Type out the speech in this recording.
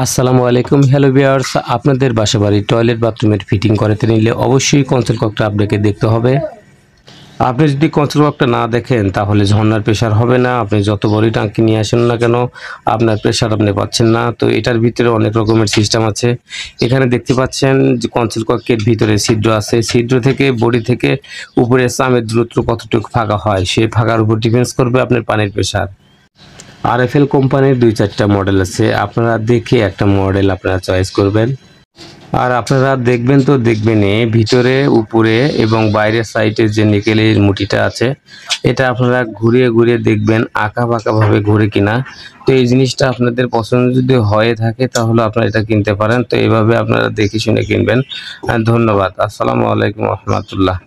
আসসালামু আলাইকুম। Hello viewers, আপনাদের বাসাবাড়ির টয়লেট বাথরুমের ফিটিং করাতে নিলে অবশ্যই কনসোল ককটা আপনাকে দেখতে হবে। আপনি যদি কনসোল ককটা না দেখেন তাহলে ঝর্ণার প্রেশার হবে না। আপনি যত বড়ই টাঙ্কি নিয়ে আসেন না কেন আপনার প্রেশার আপনি পাচ্ছেন না। তো এটার ভিতরে অনেক রকমের সিস্টেম আছে। এখানে দেখতে পাচ্ছেন যে কনসোল ককের ভিতরে ছিদ্র আছে। ছিদ্র থেকে বডি থেকে উপরে চামের দূরত্ব কতটুকু ফাঁকা হয় সেই ফাঁকার উপর ডিপেন্ডস করবে আপনার পানির প্রেশার। আরএফএল কোম্পানির ২-৪টা মডেল আছে। আপনারা দেখে একটা মডেল আপনারা চয়েস করবেন। আর আপনারা দেখবেন তো দেখবেনই ভিতরে, উপরে এবং বাইরের সাইডে যে নিকেলের মুটিটা আছে এটা আপনারা ঘুরিয়ে ঘুরিয়ে দেখবেন আঁকাবাঁকাভাবে ঘুরে কিনা। তো এই জিনিসটা আপনাদের পছন্দ যদি হয়ে থাকে তাহলে আপনারা এটা কিনতে পারেন। তো এভাবে আপনারা দেখে শুনে কিনবেন। ধন্যবাদ। আসসালামু আলাইকুম ওয়া রাহমাতুল্লাহ।